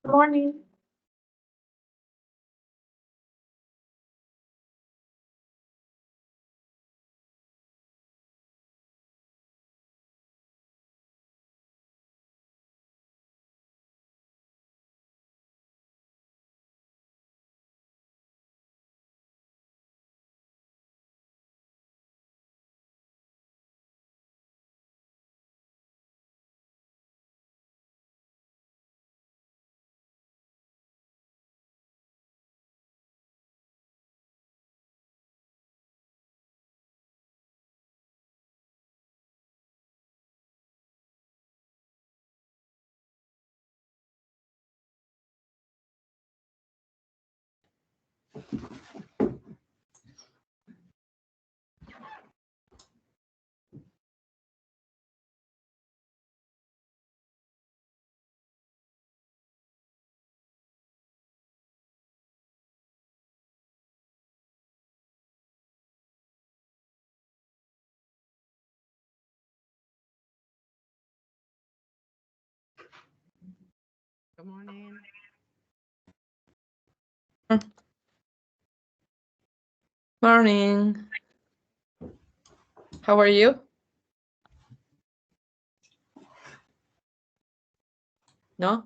Good morning. Good morning. Morning. How are you? No?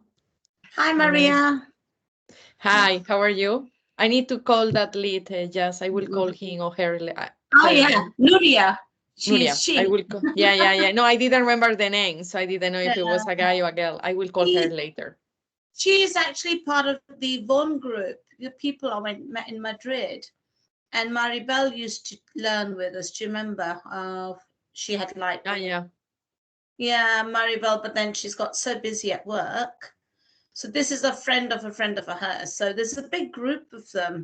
Hi, Maria. Hi, how are you? I need to call that lead. Yes, I will call him or her. Oh, yeah, Nuria. Nuria. She. I will call. Yeah. No, I didn't remember the name, so I didn't know if it was a guy or a girl. I will call her later. She is actually part of the Von group, the people I met in Madrid. And Maribel used to learn with us. Do you remember? She had like. Yeah. Yeah, Maribel, but then she's got so busy at work. So this is a friend of hers. So there's a big group of them.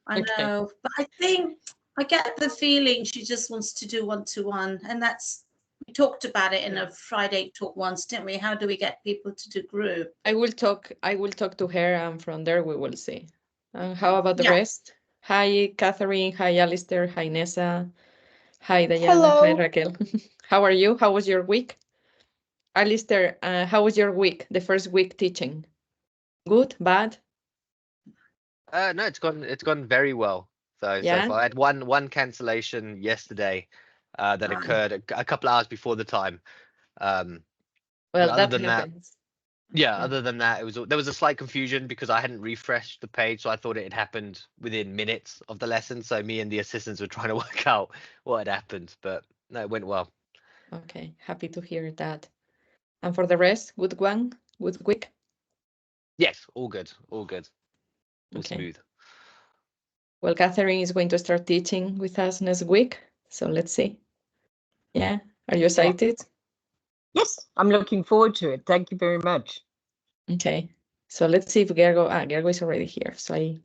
I know, but I think I get the feeling she just wants to do one-to-one, and that's we talked about it in a Friday talk once, didn't we? How do we get people to do group? I will talk to her, and from there we will see. How about the rest? Hi, Catherine. Hi, Alistair. Hi, Nessa. Hi, Diana. Hello. Hi, Raquel. How are you? How was your week? Alistair, how was your week? The first week teaching? Good? Bad? No, it's gone very well. So far, I had one cancellation yesterday that occurred a couple hours before the time. Well, other that than happens. other than that, there was a slight confusion because I hadn't refreshed the page, so I thought it had happened within minutes of the lesson. So me and the assistants were trying to work out what had happened, but no, it went well. Okay, happy to hear that. And for the rest, good one, good week. Yes, all good, all smooth. Well, Catherine is going to start teaching with us next week, so let's see. Yeah, are you excited? Yes, I'm looking forward to it. Thank you very much. Okay, so let's see if Gergo is already here. So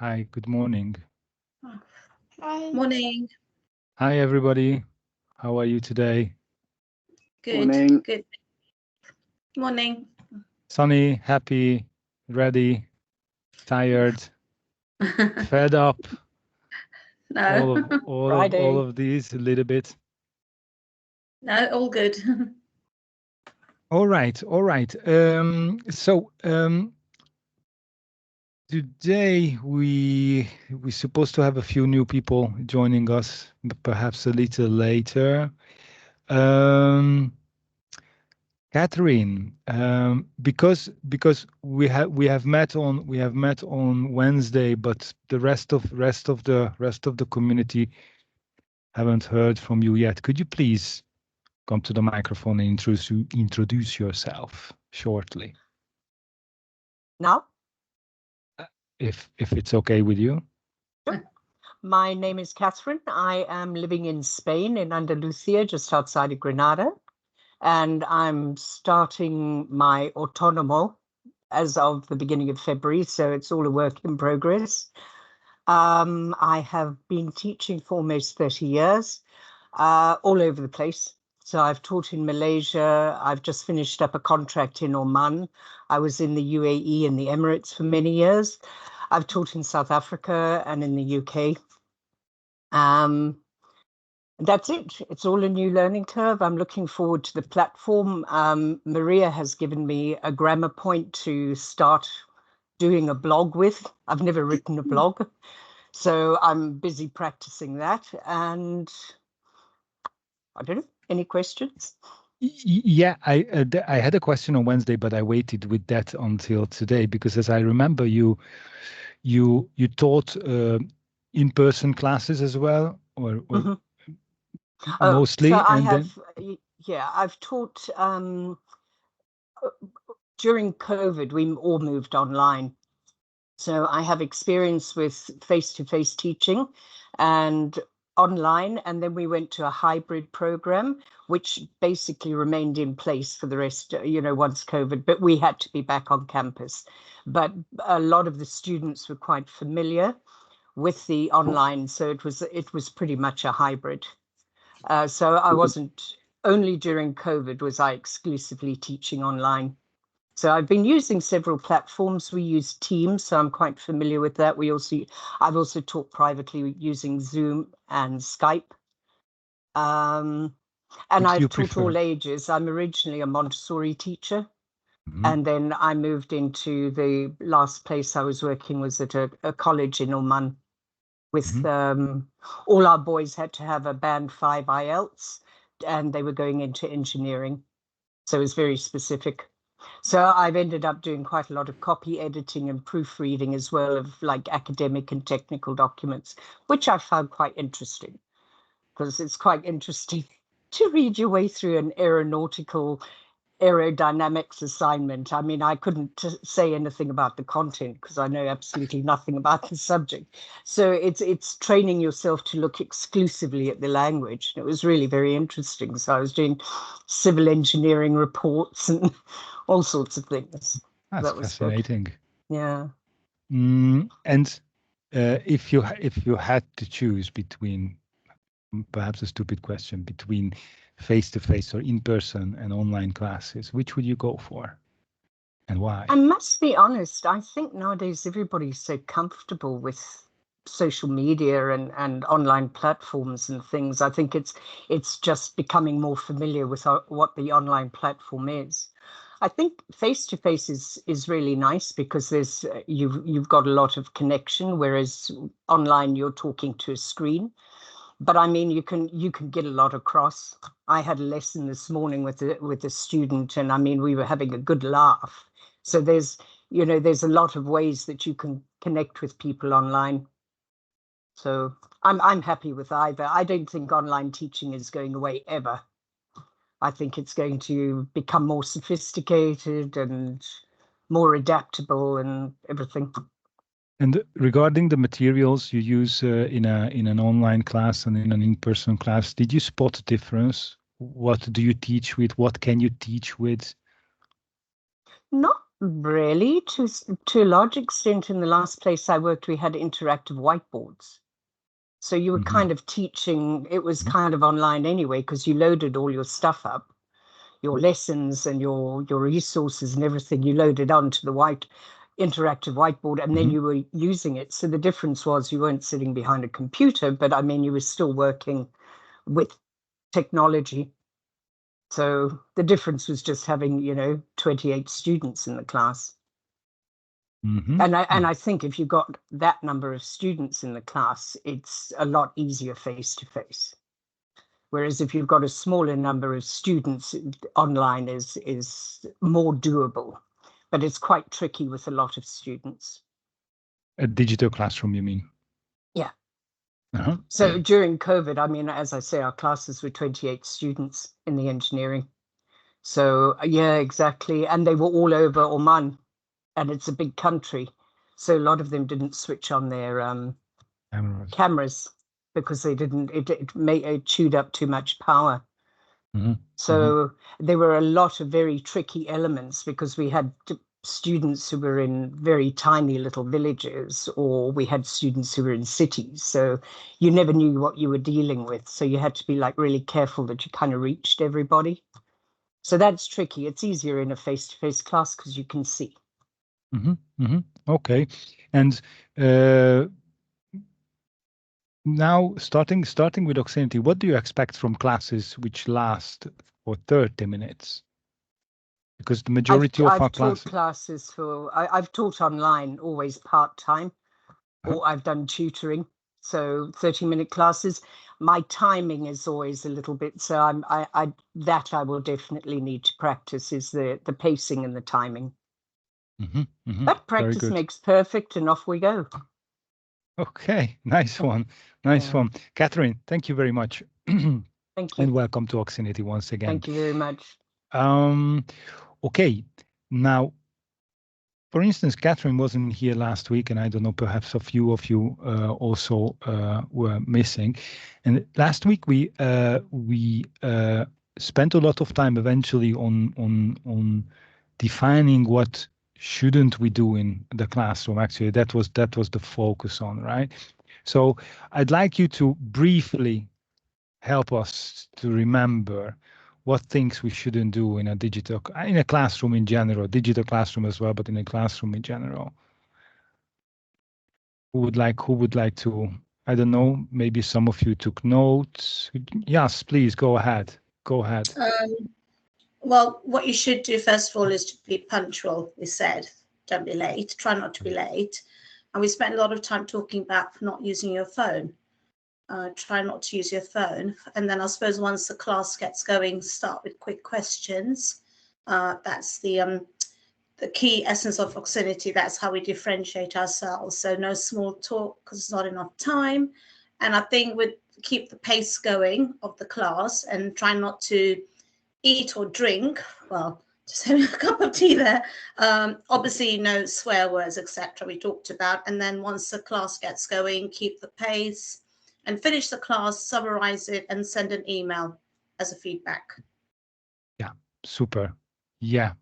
Hi, good morning. Hi. Morning. Hi, everybody. How are you today? Good. Morning. Good. Morning. Sunny, happy, ready, tired, fed up. No. All of these a little bit. No, all good. All right. Today we're supposed to have a few new people joining us, perhaps a little later. Catherine, because we have met on Wednesday, but the rest of the community haven't heard from you yet. Could you please come to the microphone and introduce yourself shortly? Now? If it's okay with you. Sure. My name is Catherine. I am living in Spain, in Andalusia, just outside of Granada. And I'm starting my autonomo as of the beginning of February, so it's all a work in progress. I have been teaching for almost 30 years, all over the place. So I've taught in Malaysia. I've just finished up a contract in Oman. I was in the UAE and the Emirates for many years. I've taught in South Africa and in the UK. That's it. It's all a new learning curve. I'm looking forward to the platform. Maria has given me a grammar point to start doing a blog with. I've never written a blog, so I'm busy practicing that. And I don't know, any questions? Yeah, I had a question on Wednesday, but I waited with that until today because, as I remember, you taught in-person classes as well, or Mhm. mostly, So I and have, then yeah, I've taught during COVID, we all moved online. So I have experience with face-to-face teaching and online, and then we went to a hybrid program, which basically remained in place for the rest, once COVID, but we had to be back on campus. But a lot of the students were quite familiar with the online, so it was pretty much a hybrid. So I wasn't, only during COVID was I exclusively teaching online. So I've been using several platforms. We use Teams, so I'm quite familiar with that. I've also taught privately using Zoom and Skype. And which do I've you taught prefer? all ages. I'm originally a Montessori teacher. Mhm. And then I moved into the last place I was working was at a college in Oman with all our boys had to have a band 5 IELTS and they were going into engineering. So it was very specific. So I've ended up doing quite a lot of copy editing and proofreading as well of like academic and technical documents, which I found quite interesting because it's quite interesting to read your way through an aerodynamics assignment. I mean, I couldn't say anything about the content because I know absolutely nothing about the subject. So it's training yourself to look exclusively at the language. It was really very interesting. So I was doing civil engineering reports and all sorts of things. That's That was good. fascinating. Yeah. And if you had to choose between, perhaps a stupid question, between face-to-face or in-person and online classes, which would you go for, and why? I must be honest, I think nowadays everybody's so comfortable with social media and online platforms and things. I think it's just becoming more familiar with what the online platform is. I think face-to-face is really nice because there's you've got a lot of connection, whereas online you're talking to a screen. But I mean, you can get a lot across. I had a lesson this morning with a student, and I mean, we were having a good laugh. So there's a lot of ways that you can connect with people online. So I'm happy with either. I don't think online teaching is going away ever. I think it's going to become more sophisticated and more adaptable and everything. And regarding the materials you use in an online class and in an in-person class, did you spot a difference? What do you teach with? What can you teach with? Not really. To a large extent, in the last place I worked, we had interactive whiteboards. So you were kind of teaching, it was kind of online anyway, because you loaded all your stuff up, your lessons and your resources and everything, you loaded onto the interactive whiteboard, and then you were using it. So the difference was you weren't sitting behind a computer, but I mean, you were still working with technology. So the difference was just having, 28 students in the class. And I think if you've got that number of students in the class, it's a lot easier face to face. Whereas if you've got a smaller number of students, online is more doable, but it's quite tricky with a lot of students. A digital classroom, you mean? Yeah. So during COVID, I mean, as I say, our classes were 28 students in the engineering. So yeah, exactly. And they were all over Oman, and it's a big country. So a lot of them didn't switch on their cameras because they didn't, it chewed up too much power. So there were a lot of very tricky elements because we had students who were in very tiny little villages, or we had students who were in cities. So you never knew what you were dealing with. So you had to be like really careful that you kind of reached everybody. So that's tricky. It's easier in a face-to-face class because you can see. Okay. And now starting with Oxinity, what do you expect from classes which last for 30 minutes? Because the majority of our I've taught classes. classes I've taught online always part-time, or I've done tutoring, so 30-minute classes. My timing is always a little bit, so I will definitely need to practice, is the pacing and the timing. But practice makes perfect, and off we go. Okay, nice one. Nice one. Catherine, thank you very much. Thank you. And welcome to Oxinity once again. Thank you very much. Okay, now, for instance, Catherine wasn't here last week, and I don't know, perhaps a few of you also were missing. And last week we spent a lot of time eventually on defining what shouldn't we do in the classroom. Actually, that was the focus on, right? So I'd like you to briefly help us to remember what things we shouldn't do in a classroom in general, digital classroom as well, but in a classroom in general. Who would like to, I don't know, maybe some of you took notes. Yes, please go ahead. Go ahead. Well, what you should do, first of all, is to be punctual. We said, don't be late, try not to be late. And we spent a lot of time talking about not using your phone. Try not to use your phone. And then I suppose once the class gets going, start with quick questions. That's the key essence of Oxinity. That's how we differentiate ourselves. So no small talk because there's not enough time. And I think we'd keep the pace going of the class and try not to eat or drink, well, just having a cup of tea there. Obviously, no swear words, etc. we talked about. And then once the class gets going, keep the pace and finish the class, summarize it, and send an email as a feedback. Yeah, super. Yeah.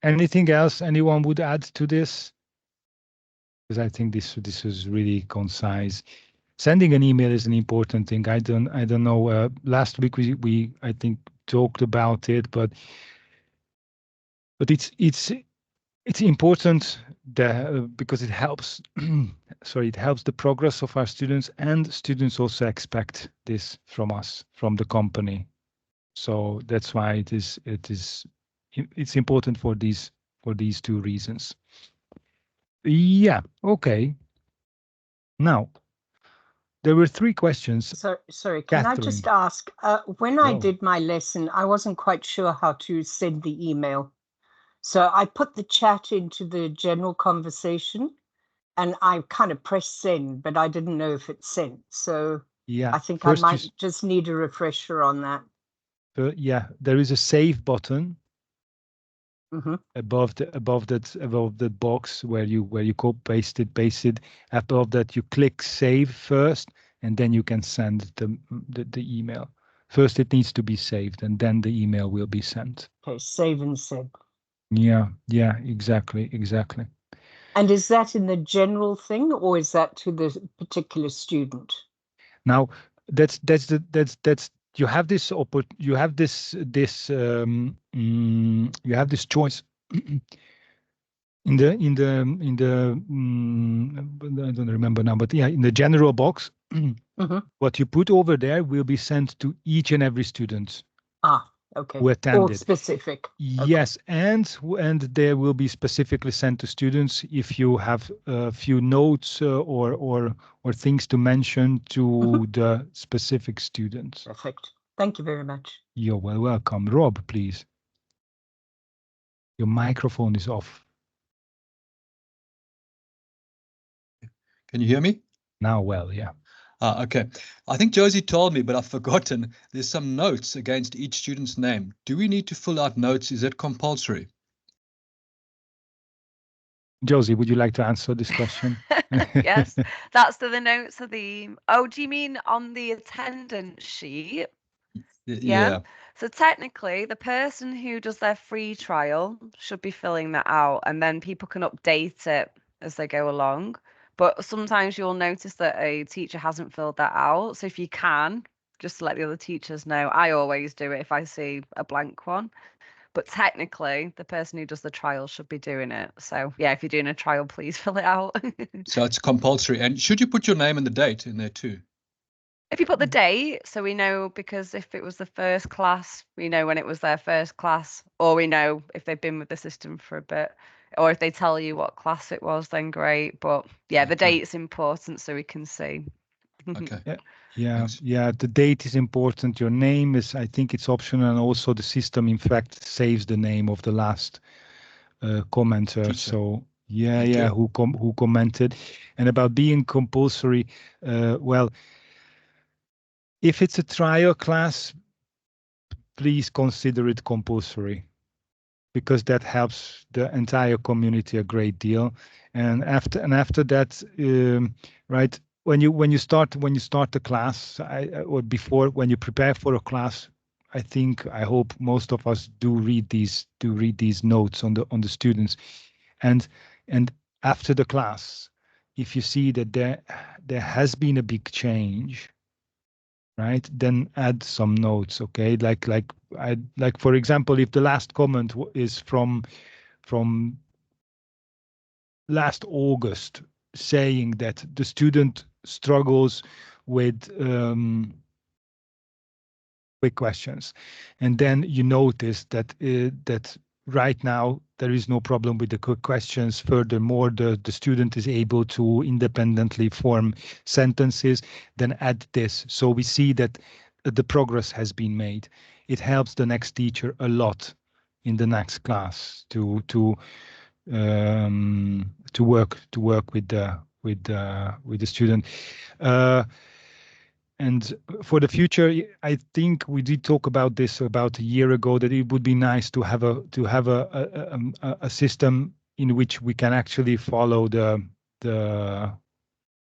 Anything else anyone would add to this? Because I think this is really concise. Sending an email is an important thing. I don't know. Last week we I think talked about it, but it's important that because it helps. Sorry, it helps the progress of our students, and students also expect this from us, from the company. So that's why it's important for these two reasons. Yeah. Okay. Now, there were 3 questions. Sorry, can I just ask, when I did my lesson, I wasn't quite sure how to send the email. So I put the chat into the general conversation and I kind of pressed send, but I didn't know if it sent. So yeah, I think I might just need a refresher on that. Yeah, there is a save button above the box where you paste it. Above that, you click save first, and then you can send the email. First, it needs to be saved, and then the email will be sent. Okay, save and send. Yeah, exactly. And is that in the general thing, or is that to the particular student? Now, that's you have this you have this choice in the I don't remember now, but yeah, in the general box, what you put over there will be sent to each and every student. Okay. Who attended. All specific. Yes, okay. and they will be specifically sent to students if you have a few notes or things to mention to the specific students. Perfect. Thank you very much. You're welcome. Rob, please. Your microphone is off. Can you hear me? Now, well, yeah. Okay. I think Josie told me, but I've forgotten. There's some notes against each student's name. Do we need to fill out notes? Is it compulsory? Josie, would you like to answer this question? Yes, that's the notes of the. Oh, do you mean on the attendance sheet? Yeah. So technically, the person who does their free trial should be filling that out, and then people can update it as they go along. But sometimes you'll notice that a teacher hasn't filled that out. So if you can, just let the other teachers know. I always do it if I see a blank one. But technically, the person who does the trial should be doing it. So yeah, if you're doing a trial, please fill it out. So it's compulsory. And should you put your name and the date in there too? If you put the date, so we know, because if it was the first class, we know when it was their first class, or we know if they've been with the system for a bit, or if they tell you what class it was, then great. But yeah, the Okay. date's important so we can see. Okay. Yeah, Thanks. yeah. The date is important. Your name is, I think it's optional, and also the system, in fact, saves the name of the last commenter. Teacher. So yeah, Thank yeah, you. who commented, and about being compulsory. Well, if it's a trial class, please consider it compulsory, because that helps the entire community a great deal. And after that, right, when you start the class, or before, when you prepare for a class, I hope most of us do read these notes on the students, and after the class, if you see that there has been a big change, right, then add some notes. Okay, like for example, if the last comment is from last August, saying that the student struggles with quick questions, and then you notice that right now there is no problem with the quick questions. Furthermore, the student is able to independently form sentences, then add this. So we see that the progress has been made. It helps the next teacher a lot in the next class to work with the student. And for the future, I think we did talk about this about a year ago, that it would be nice to have a system in which we can actually follow the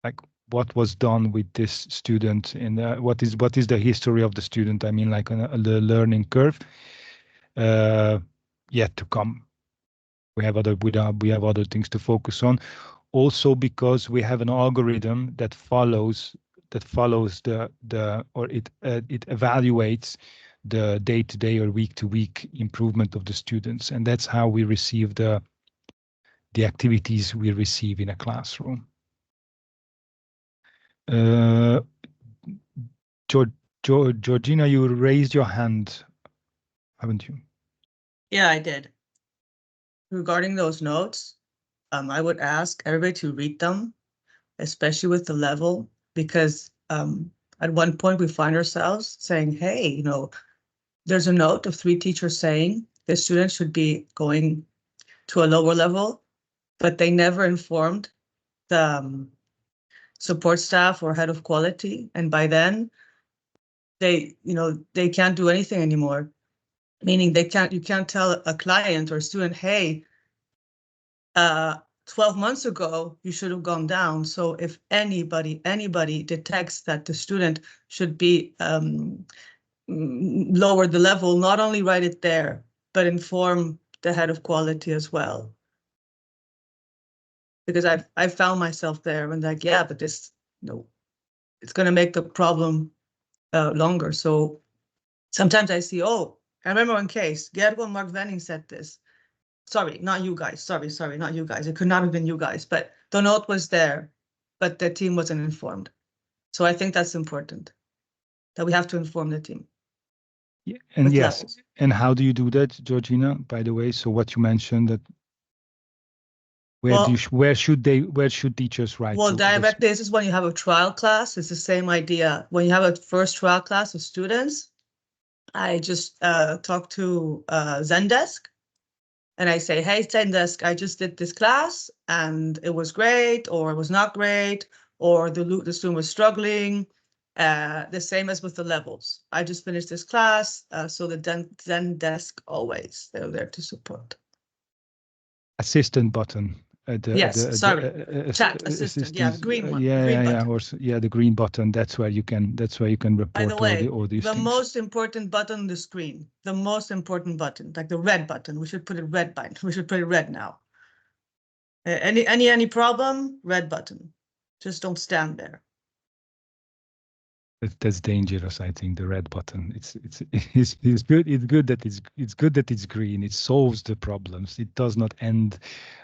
like what was done with this student, and what is the history of the student. I mean, like the learning curve. Yet to come. We have other things to focus on. Also, because we have an algorithm that follows it evaluates the day-to-day or week-to-week improvement of the students, and that's how we receive the activities we receive in a classroom. Georgina, you raised your hand, haven't you? Yeah, I did. Regarding those notes, I would ask everybody to read them, especially with the level, because at one point we find ourselves saying, hey, there's a note of 3 teachers saying the students should be going to a lower level, but they never informed the support staff or head of quality. And by then they can't do anything anymore. Meaning you can't tell a client or a student, hey, 12 months ago, you should have gone down. So if anybody detects that the student should be lower the level, not only write it there, but inform the head of quality as well. Because I found myself there and like, yeah, but this, it's going to make the problem longer. So sometimes I see, I remember one case, Gergo and Mark Venning said this. Sorry, not you guys. Sorry, not you guys. It could not have been you guys, but the note was there, but the team wasn't informed. So I think that's important, that we have to inform the team. Yeah, and yes, levels. and how do you do that, Georgina? By the way, so what you mentioned, that where should teachers write? Well, directly, this is when you have a trial class. It's the same idea. When you have a first trial class of students, I just talk to Zendesk. And I say, hey, Zendesk, I just did this class and it was great, or it was not great, or the student was struggling. The same as with the levels. I just finished this class, so the Zendesk always, they're there to support. Assistant button. Chat assistant. Yeah, the green one. The green button. That's where you can report. By the way, all these the things. most important button on the screen, the most important button, like the red button. We should put it red button. We should put it red now. Any problem? Red button. Just don't stand there. That's dangerous. I think the red button. It's good. It's good that it's green. It solves the problems. It does not end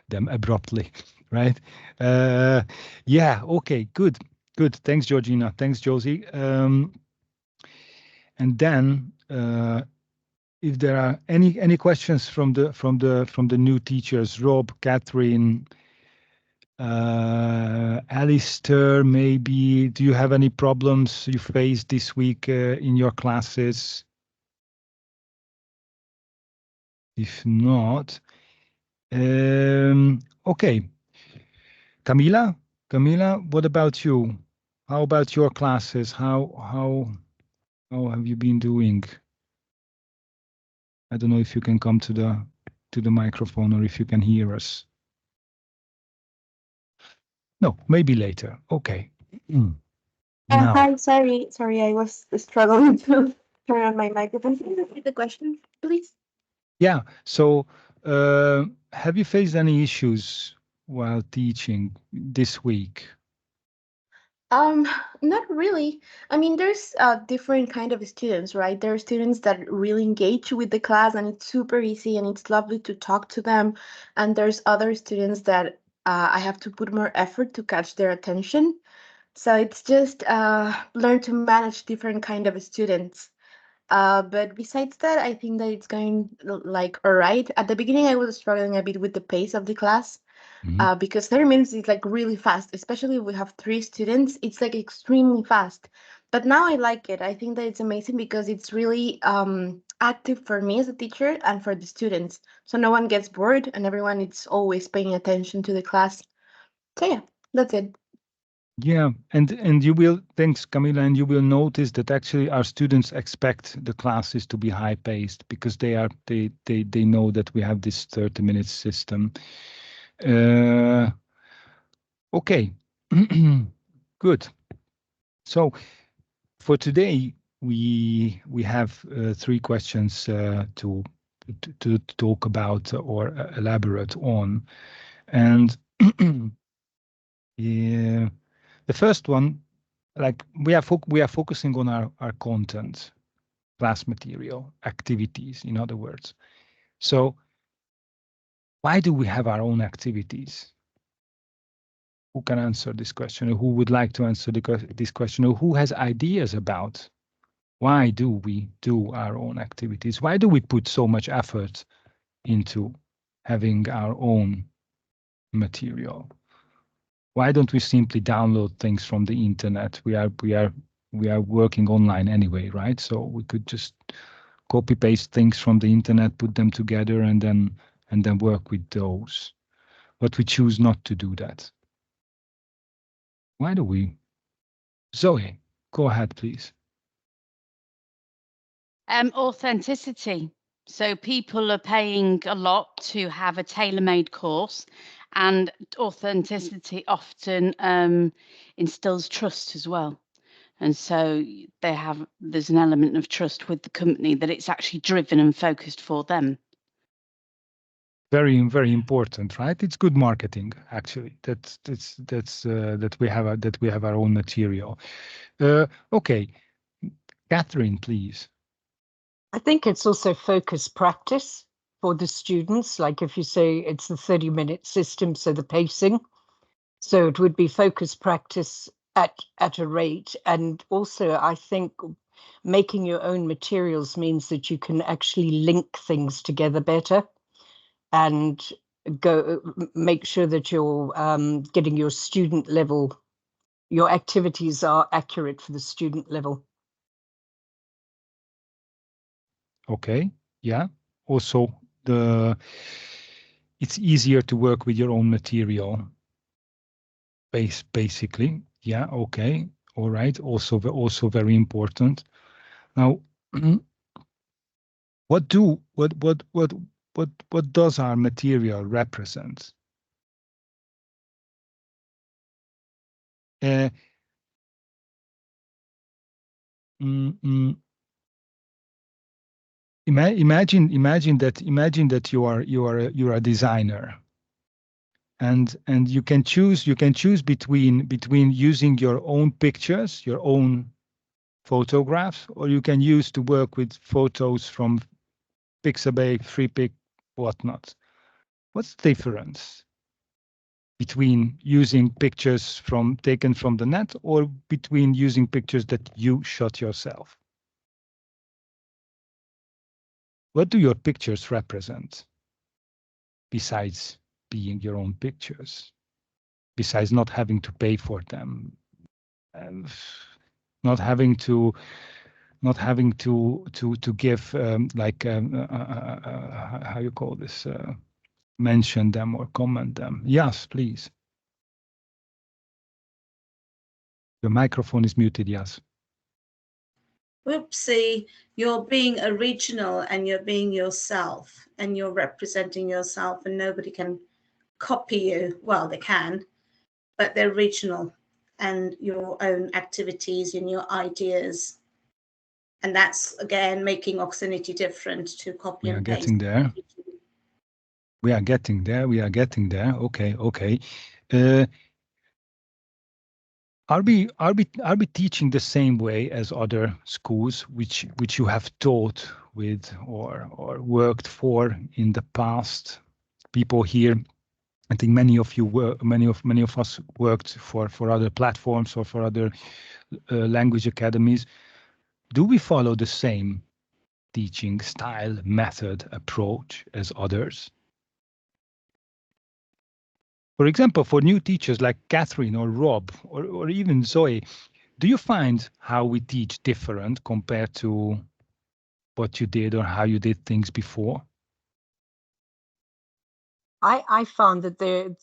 them abruptly, right? Yeah. Okay. Good. Good. Thanks, Georgina. Thanks, Josie. And then, if there are any questions from the new teachers, Rob, Catherine, Alistair, maybe, do you have any problems you faced this week in your classes? If not, okay. Camila, what about you? How about your classes? How have you been doing? I don't know if you can come to the microphone or if you can hear us. No, maybe later. Okay. Now. Hi, sorry, I was struggling to turn on my microphone. Can you repeat the question, please? Yeah. So, have you faced any issues while teaching this week? Not really. I mean, there's different kind of students, right? There are students that really engage with the class and it's super easy and it's lovely to talk to them. And there's other students that I have to put more effort to catch their attention. So it's just learn to manage different kind of students. But besides that, I think that it's going like all right. At the beginning, I was struggling a bit with the pace of the class because 30 minutes is like really fast, especially if we have 3 students. It's like extremely fast. But now I like it. I think that it's amazing because it's really active for me as a teacher and for the students. So no one gets bored and everyone is always paying attention to the class. So yeah, that's it. Yeah, and you will, thanks Camila, and you will notice that actually our students expect the classes to be high paced because they know that we have this 30 minutes system. Okay, good. So for today we have 3 questions to talk about or elaborate on, and yeah. The first one, like we are focusing on our content, class material, activities, in other words. So why do we have our own activities? Who can answer this question, or who would like to answer this question, or who has ideas about why do we do our own activities? Why do we put so much effort into having our own material? Why don't we simply download things from the internet? We are working online anyway, right? So we could just copy paste things from the internet, put them together, and then work with those. But we choose not to do that. Why do we? Zoe, go ahead, please. Authenticity. So people are paying a lot to have a tailor-made course, and authenticity often instills trust as well. And so there's an element of trust with the company that it's actually driven and focused for them. Very, very important, right? It's good marketing, actually. That we have our own material. Okay, Catherine, please. I think it's also focus practice for the students. Like if you say it's the 30-minute system, so the pacing. So it would be focus practice at a rate. And also, I think making your own materials means that you can actually link things together better and make sure that you're getting your student level, your activities are accurate for the student level. Okay, yeah. Also, it's easier to work with your own material. Basically, yeah. Okay, all right. Also very important. Now, what does our material represent? Imagine that you're a designer, and you can choose between using your own pictures, your own photographs, or you can use to work with photos from Pixabay, FreePic, whatnot. What's the difference? between using pictures taken from the net or between using pictures that you shot yourself? What do your pictures represent besides being your own pictures? Besides not having to pay for them, not having to give how you call this, mention them or comment them. Yes, please. Your microphone is muted. Yes. Whoopsie, you're being original and you're being yourself and you're representing yourself and nobody can copy you. Well, they can, but they're original and your own activities and your ideas. And that's, again, making Oxinity different to copy and paste. We are getting there. We are getting there. We are getting there. Okay. Okay. Are we teaching the same way as other schools which you have taught with or worked for in the past? People here, I think many of us worked for other platforms or for other language academies. Do we follow the same teaching style, method, approach as others? For example, for new teachers like Catherine or Rob or even Zoe, do you find how we teach different compared to what you did or how you did things before? I found that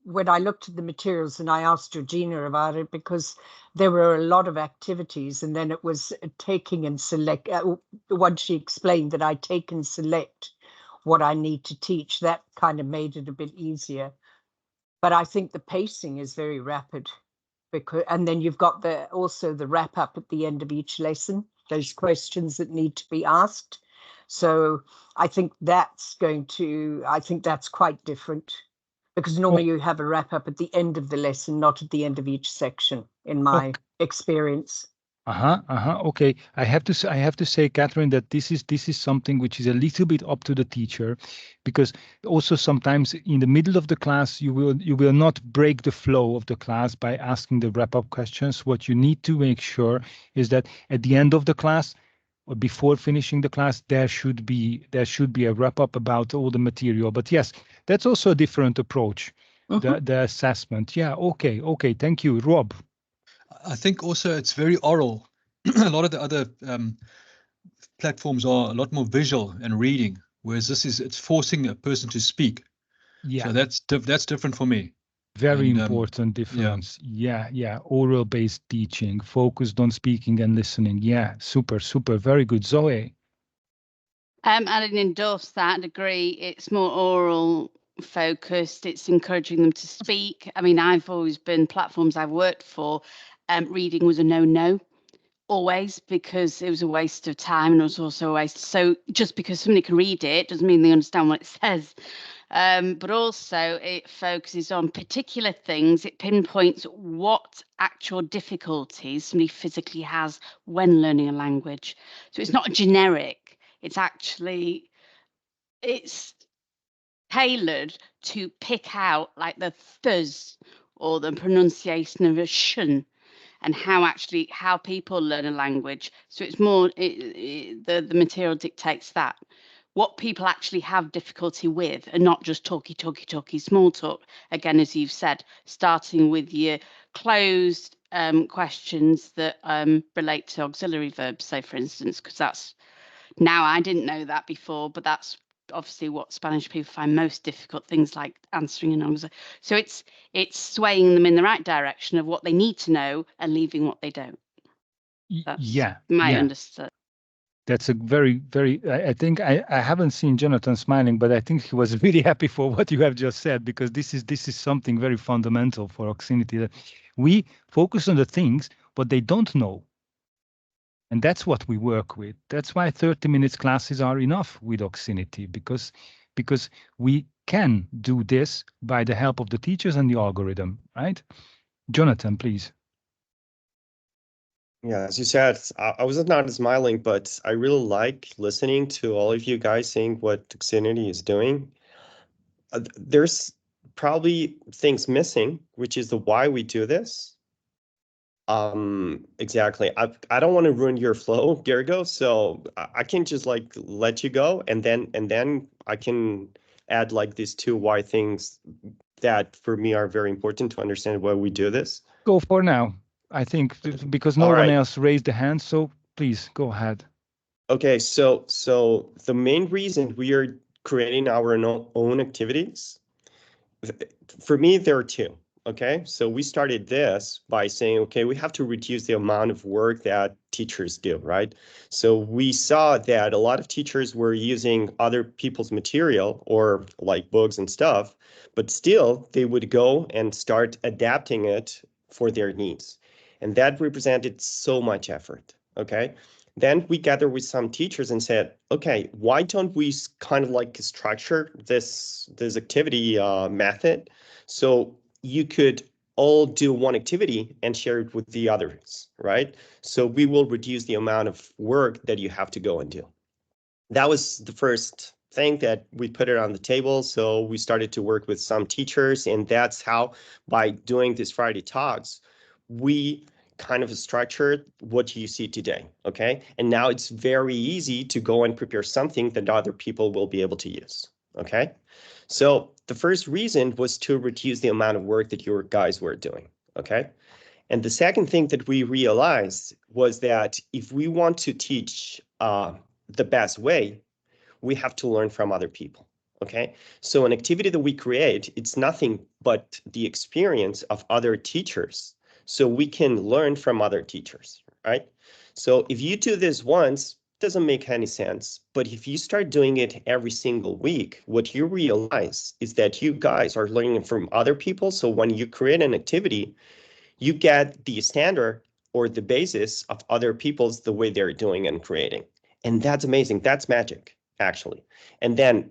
when I looked at the materials and I asked Georgina about it, because there were a lot of activities and then it was taking and select, once she explained that I take and select what I need to teach, that kind of made it a bit easier. But I think the pacing is very rapid, and then you've got also the wrap up at the end of each lesson, those questions that need to be asked. So I think that's quite different, because normally you have a wrap up at the end of the lesson, not at the end of each section, in my experience. Okay. I have to say, Catherine, that this is something which is a little bit up to the teacher, because also sometimes in the middle of the class you will not break the flow of the class by asking the wrap-up questions. What you need to make sure is that at the end of the class or before finishing the class, there should be a wrap-up about all the material. But yes, that's also a different approach. The assessment. Yeah. Okay. Thank you, Rob. I think also it's very oral. A lot of the other platforms are a lot more visual and reading, whereas it's forcing a person to speak. Yeah. So that's different for me. Very important difference. Yeah. Oral-based teaching, focused on speaking and listening. Yeah. Super. Very good. Zoe. I'd endorse that, agree. It's more oral focused. It's encouraging them to speak. I mean, I've always been platforms I've worked for. Reading was a no, always, because it was a waste of time and it was also a waste. So just because somebody can read it doesn't mean they understand what it says. But also it focuses on particular things. It pinpoints what actual difficulties somebody physically has when learning a language. So it's not generic. It's tailored to pick out like the fuzz or the pronunciation of a shun and how people learn a language. So it's more the material dictates that what people actually have difficulty with, and not just talky small talk. Again, as you've said, starting with your closed questions that relate to auxiliary verbs, say for instance, because that's now I didn't know that before, but that's obviously what Spanish people find most difficult, things like answering an auxiliary. So it's swaying them in the right direction of what they need to know and leaving what they don't. That's my understanding. That's a very, I think I haven't seen Jonathan smiling, but I think he was really happy for what you have just said, because this is something very fundamental for Oxinity, that we focus on the things what they don't know. And that's what we work with. That's why 30 minutes classes are enough with Oxinity, because we can do this by the help of the teachers and the algorithm, right? Jonathan, please. Yeah, as you said, I was not smiling, but I really like listening to all of you guys saying what Oxinity is doing. There's probably things missing, which is the why we do this. Exactly. I don't want to ruin your flow, Gergo, so I can just like let you go, and then I can add like these 2 why things that for me are very important to understand why we do this. Go for now. I think because no one else raised a hand, so please go ahead. Okay, so the main reason we are creating our own activities, for me, there are 2. Okay, so we started this by saying, okay, we have to reduce the amount of work that teachers do, right? So we saw that a lot of teachers were using other people's material or like books and stuff, but still they would go and start adapting it for their needs. And that represented so much effort, okay? Then we gathered with some teachers and said, okay, why don't we kind of like structure this activity method so you could all do one activity and share it with the others, right? So we will reduce the amount of work that you have to go and do. That was the first thing that we put it on the table. So we started to work with some teachers, and that's how, by doing these Friday talks, we kind of structured what you see today, okay? And now it's very easy to go and prepare something that other people will be able to use, okay? So the first reason was to reduce the amount of work that your guys were doing, okay? And the second thing that we realized was that if we want to teach the best way, we have to learn from other people, okay? So an activity that we create, it's nothing but the experience of other teachers. So we can learn from other teachers, right? So if you do this once, doesn't make any sense. But if you start doing it every single week, what you realize is that you guys are learning from other people. So when you create an activity, you get the standard or the basis of other people's the way they're doing and creating. And that's amazing. That's magic, actually. And then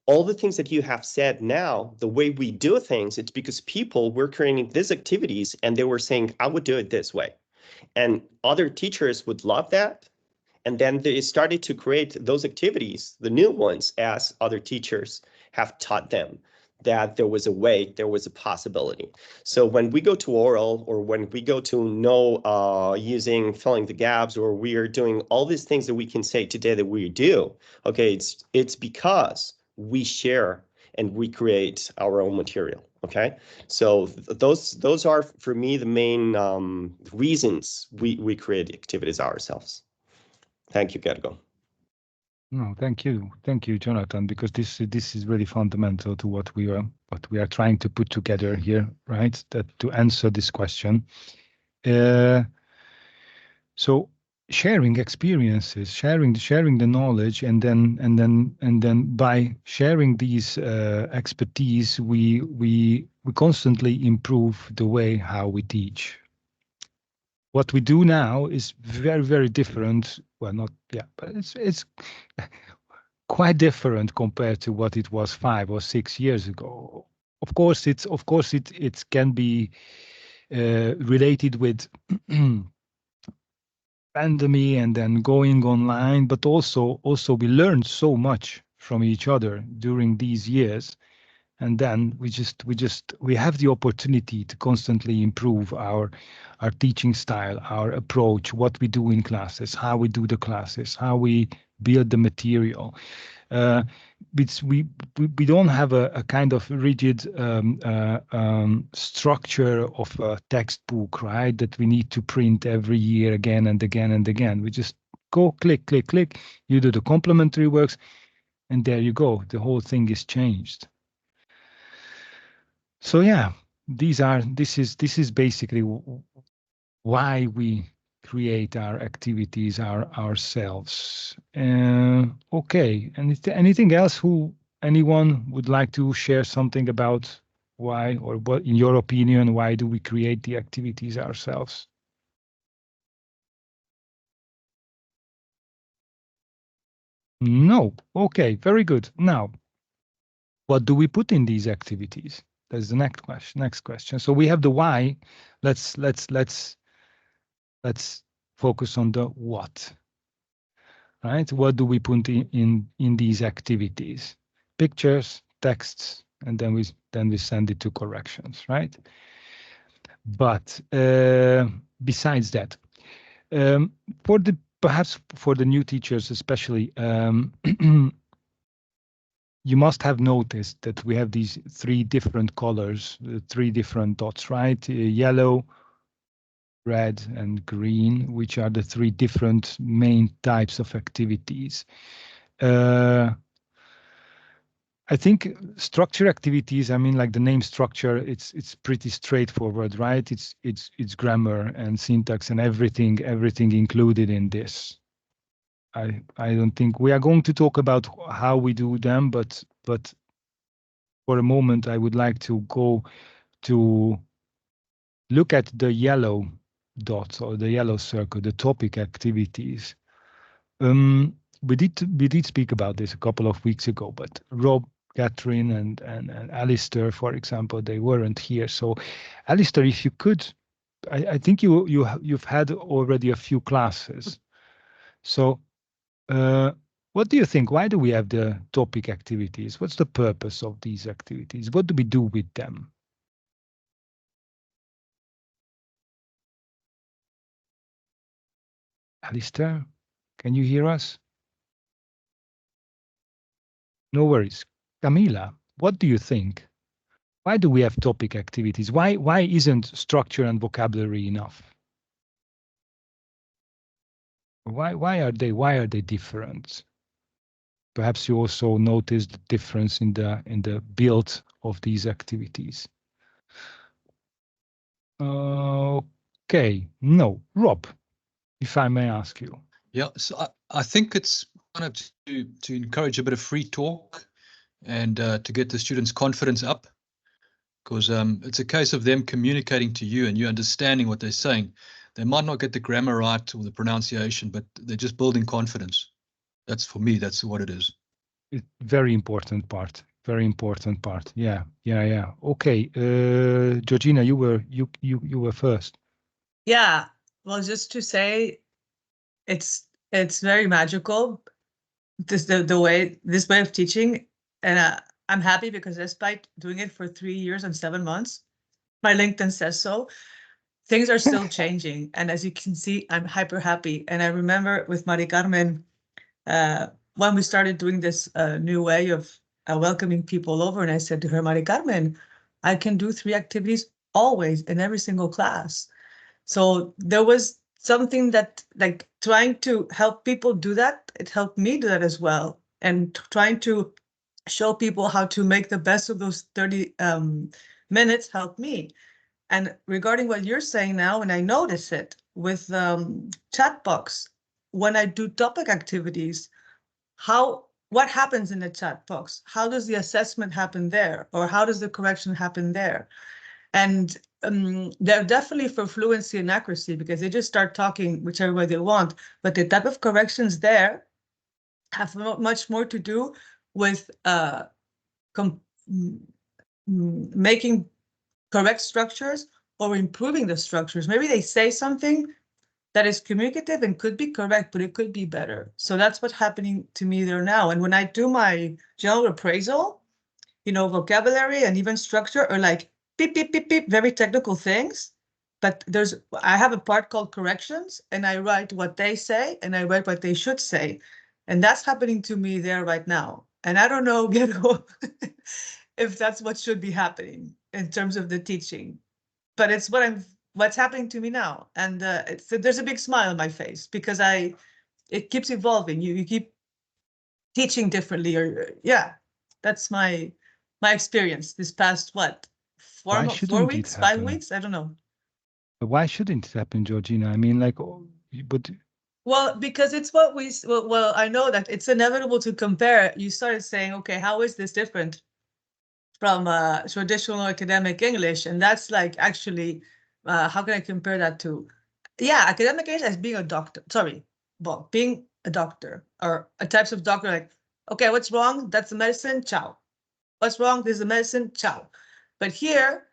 all the things that you have said now, the way we do things, it's because people were creating these activities and they were saying, I would do it this way. And other teachers would love that. And then they started to create those activities, the new ones, as other teachers have taught them that there was a way, there was a possibility. So when we go to oral or when we go to using filling the gaps, or we are doing all these things that we can say today that we do, okay, it's because we share and we create our own material, okay? So those are, for me, the main reasons we create activities ourselves. Thank you, Gergo. No, thank you, Jonathan, because this is really fundamental to what we are trying to put together here, right? That to answer this question. So sharing experiences, sharing the knowledge, and then by sharing these expertise, we constantly improve the way how we teach. What we do now is very, very different. Well, not, yeah, but it's quite different compared to what it was 5 or 6 years ago. Of course, it can be related with pandemic and then going online, but also we learned so much from each other during these years. And then we have the opportunity to constantly improve our teaching style, our approach, what we do in classes, how we do the classes, how we build the material. We don't have a kind of rigid structure of a textbook, right? That we need to print every year again and again and again. We just go click, click, click. You do the complementary works, and there you go. The whole thing is changed. So yeah, this is basically why we create our activities ourselves. Okay, and is there anything else anyone would like to share something about why, or what, in your opinion, why do we create the activities ourselves? No. Okay, very good. Now, what do we put in these activities? That's the next question. So we have the why. Let's focus on the what. Right? What do we put in these activities? Pictures, texts, and then we send it to corrections, right? But besides that, perhaps for the new teachers especially, you must have noticed that we have these 3 different colors, 3 different dots, right? Yellow, red, and green, which are the 3 different main types of activities. I think structure activities, I mean, like the name structure, it's pretty straightforward, right? It's grammar and syntax and everything included in this. I don't think we are going to talk about how we do them, but for a moment I would like to go to look at the yellow dots or the yellow circle, the topic activities. We did speak about this a couple of weeks ago, but Rob, Catherine, and Alistair, for example, they weren't here. So, Alistair, if you could, I think you've had already a few classes. So, what do you think? Why do we have the topic activities? What's the purpose of these activities? What do we do with them? Alistair, can you hear us? No worries. Camila, what do you think? Why do we have topic activities? Why isn't structure and vocabulary enough? Why are they different? Perhaps you also noticed the difference in the build of these activities. Okay, no, Rob, if I may ask you. Yeah, so I think it's kind of to encourage a bit of free talk and to get the students' confidence up, because it's a case of them communicating to you and you understanding what they're saying. They might not get the grammar right or the pronunciation, but they're just building confidence. That's, for me, that's what it is. Very important part. Very important part. Yeah. Okay, Georgina, you were first. Yeah, well, just to say, it's very magical. This the way this way of teaching, and I'm happy because despite doing it for 3 years and 7 months, my LinkedIn says so. Things are still changing, and as you can see, I'm hyper happy. And I remember with Mari Carmen, when we started doing this new way of welcoming people over, and I said to her, Mari Carmen, I can do 3 activities always in every single class. So there was something that, like, trying to help people do that, it helped me do that as well. And trying to show people how to make the best of those 30 minutes helped me. And regarding what you're saying now, and I notice it with chat box, when I do topic activities, what happens in the chat box? How does the assessment happen there? Or how does the correction happen there? And they're definitely for fluency and accuracy because they just start talking whichever way they want. But the type of corrections there have much more to do with making correct structures or improving the structures. Maybe they say something that is communicative and could be correct, but it could be better. So that's what's happening to me there now. And when I do my general appraisal, vocabulary and even structure are like beep, beep, beep, beep, very technical things. But I have a part called corrections, and I write what they say and I write what they should say. And that's happening to me there right now. And I don't know, if that's what should be happening in terms of the teaching, but it's what's happening to me now. And there's a big smile on my face because it keeps evolving. You keep teaching differently, or that's my experience this past, what, 4 weeks, 5 weeks? I don't know. Why shouldn't it happen, Georgina? I mean, like, but. Well, because it's what well, I know that it's inevitable to compare. You started saying, okay, how is this different from traditional academic English? And that's like, actually, how can I compare that to? Yeah, academic English as being a doctor. Sorry, well, being a doctor or a types of doctor, like, okay, what's wrong? That's the medicine, ciao. What's wrong? There's the medicine, ciao. But here,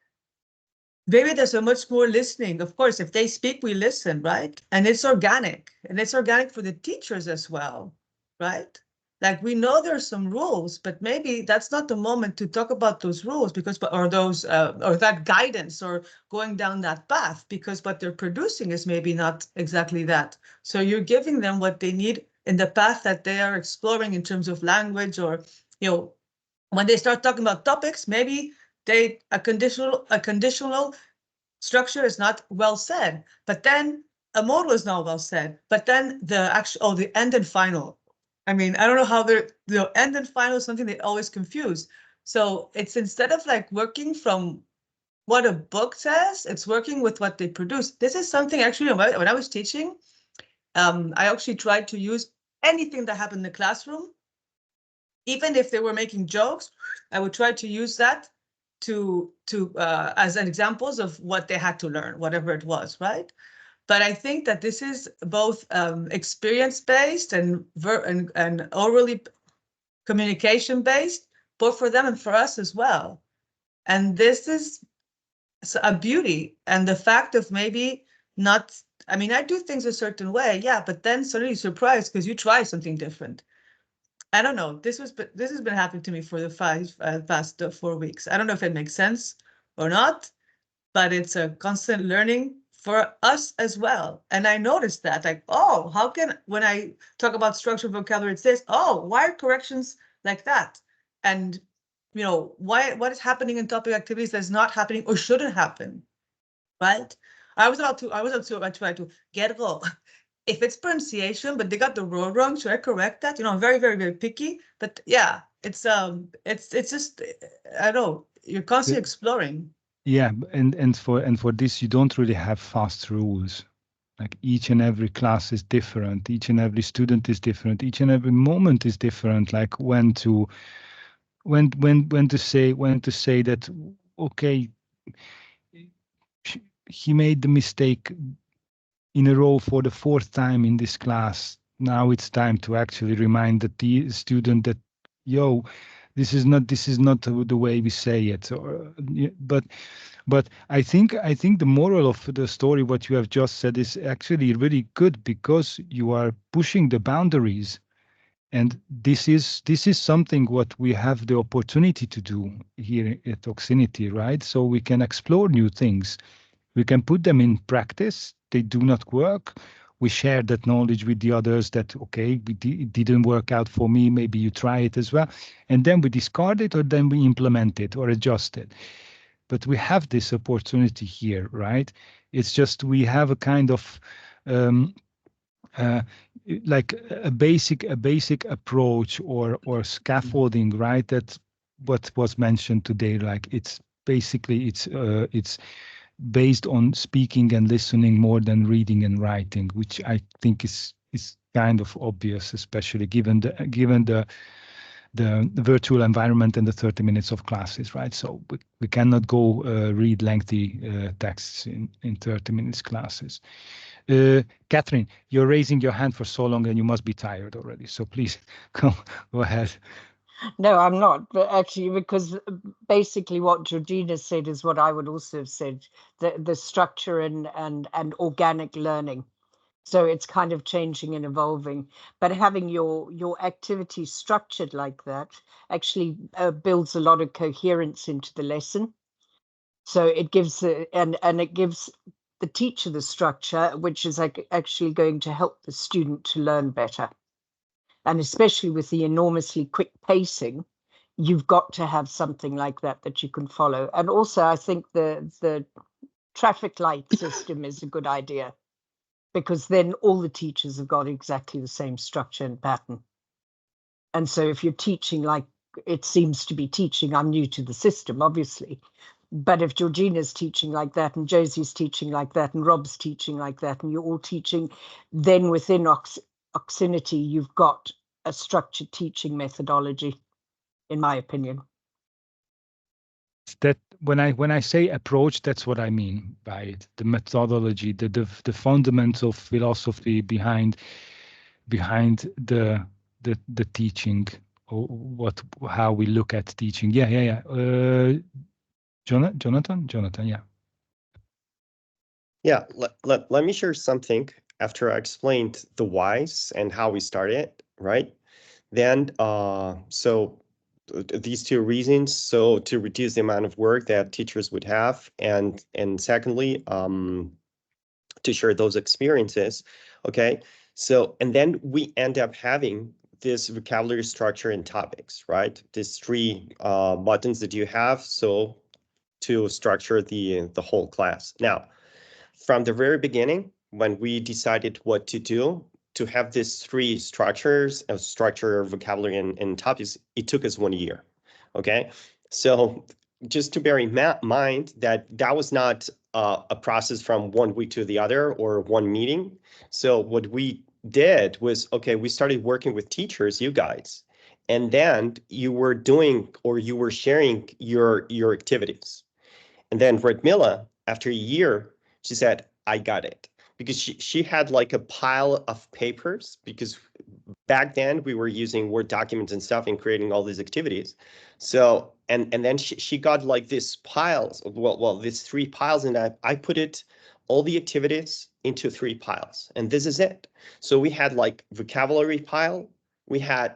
maybe there's so much more listening. Of course, if they speak, we listen, right? And it's organic. And it's organic for the teachers as well, right? Like, we know there's some rules, but maybe that's not the moment to talk about those rules, because, or those, or that guidance, or going down that path, because what they're producing is maybe not exactly that. So you're giving them what they need in the path that they are exploring in terms of language, or, you know, when they start talking about topics, maybe a conditional structure is not well said, but then a modal is not well said, but then the end and final. I mean, I don't know how the end and final is something they always confuse. So it's, instead of like working from what a book says, it's working with what they produce. This is something actually when I was teaching, I actually tried to use anything that happened in the classroom. Even if they were making jokes, I would try to use that to as an examples of what they had to learn, whatever it was, right? But I think that this is both experience-based and orally communication-based, both for them and for us as well. And this is a beauty, and the fact of maybe not, I mean, I do things a certain way, yeah, but then suddenly you're surprised because you try something different. I don't know. This has been happening to me for the past 4 weeks. I don't know if it makes sense or not, but it's a constant learning for us as well. And I noticed that, like, oh, how can, when I talk about structured vocabulary, it says, oh, why are corrections like that? And, you know, what is happening in topic activities that's not happening or shouldn't happen, right? I was about to try to get go. If it's pronunciation, but they got the road wrong, should I correct that? You know, I'm very, very, very picky. But yeah, it's just, I don't know, you're constantly exploring. Yeah, and for this, you don't really have fast rules. Like, each and every class is different. Each and every student is different. Each and every moment is different. Like, when to say that, okay, he made the mistake in a row for the fourth time in this class. Now it's time to actually remind the student that, yo, this is not the way we say it. But I think the moral of the story, what you have just said, is actually really good, because you are pushing the boundaries. And this is something what we have the opportunity to do here at Oxinity, right? So we can explore new things. We can put them in practice. They do not work. We share that knowledge with the others that, okay, it didn't work out for me. Maybe you try it as well. And then we discard it, or then we implement it or adjust it. But we have this opportunity here, right? It's just we have a kind of like a basic approach or scaffolding, right? That's what was mentioned today. Like, it's basically it's based on speaking and listening more than reading and writing, which I think is kind of obvious, especially given the virtual environment and the 30 minutes of classes, right? So we cannot go read lengthy texts in 30 minutes classes. Catherine, you're raising your hand for so long and you must be tired already. So please go ahead. No, I'm not, but actually, because basically what Georgina said is what I would also have said, the structure and organic learning. So it's kind of changing and evolving, but having your activity structured like that actually builds a lot of coherence into the lesson. So it gives and it gives the teacher the structure, which is like actually going to help the student to learn better. And especially with the enormously quick pacing, you've got to have something like that you can follow. And also, I think the traffic light system is a good idea, because then all the teachers have got exactly the same structure and pattern. And so if you're teaching like it seems to be teaching, I'm new to the system, obviously, but if Georgina's teaching like that, and Josie's teaching like that, and Rob's teaching like that, and you're all teaching, then within Oxinity, you've got a structured teaching methodology, in my opinion. That when I say approach, that's what I mean by it. The methodology, the fundamental philosophy behind the teaching, or how we look at teaching. Yeah. Jonathan, yeah. Yeah, let me share something after I explained the whys and how we started, right? Then, so these two reasons, so to reduce the amount of work that teachers would have, and secondly, to share those experiences, okay? So, and then we end up having this vocabulary structure and topics, right? These three buttons that you have, so to structure the whole class. Now, from the very beginning, when we decided what to do, to have these three structures of structure, vocabulary, and topics, it took us 1 year, okay? So just to bear in mind that that was not a process from 1 week to the other or one meeting. So what we did was, okay, we started working with teachers, you guys, and then you were doing, or you were sharing your activities. And then Redmilla, after a year, she said, I got it. Because she had like a pile of papers, because back then we were using Word documents and stuff and creating all these activities. So, and then she got like this piles, these 3 piles, and I put it, all the activities into 3 piles. And this is it. So we had like vocabulary pile, we had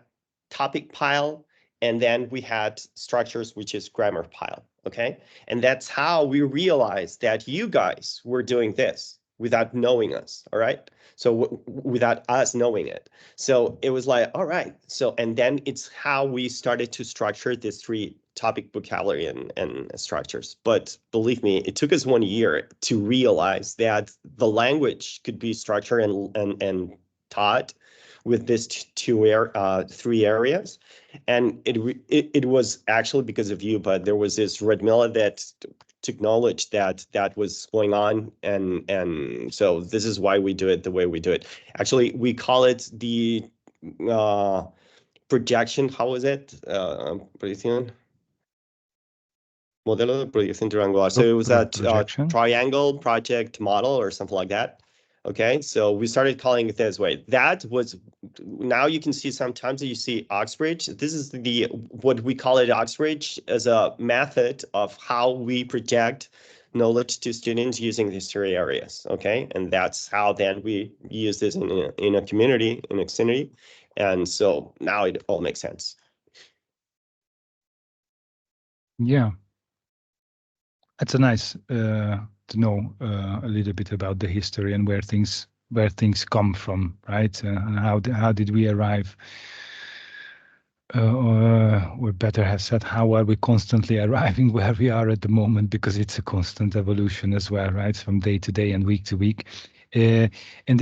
topic pile, and then we had structures, which is grammar pile, okay? And that's how we realized that you guys were doing this without knowing us, all right? So without us knowing it. So it was like, all right. So, and then it's how we started to structure these 3 topic vocabulary and structures. But believe me, it took us 1 year to realize that the language could be structured and taught with these 3 areas. And it was actually because of you, but there was this Redmilla that took knowledge that that was going on, and so this is why we do it the way we do it. Actually, we call it the projection. How is it? Proyección. Modelo de proyección triangular. So it was a triangle project model or something like that. Okay, so we started calling it this way. That was, now you can see sometimes you see Oxbridge. This is the, what we call it Oxbridge, as a method of how we project knowledge to students using these 3 areas, okay? And that's how then we use this in a community, in Oxinity. And so now it all makes sense. Yeah. It's a nice to know a little bit about the history and where things come from, right? And how did we arrive? Or better have said, how are we constantly arriving where we are at the moment? Because it's a constant evolution as well, right? From day to day and week to week. And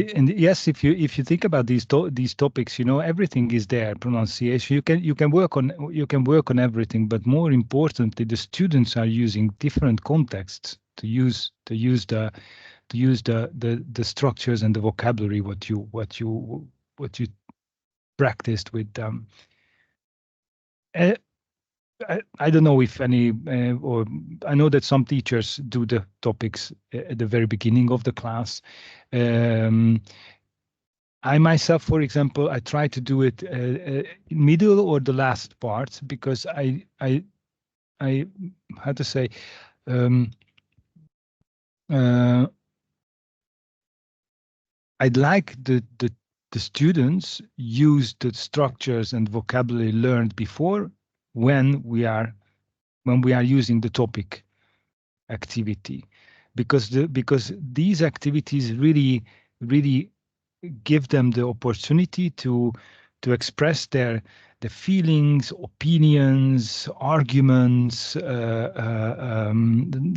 yes, if you think about these topics, you know, everything is there. Pronunciation, you can work on everything, but more importantly, the students are using different contexts to use the structures and the vocabulary what you practiced with them. I don't know if any, or I know that some teachers do the topics at the very beginning of the class. I myself, for example, I try to do it middle or the last part, because I how to say, I'd like the students use the structures and vocabulary learned before when we are using the topic activity, because these activities really give them the opportunity to express the feelings, opinions, arguments,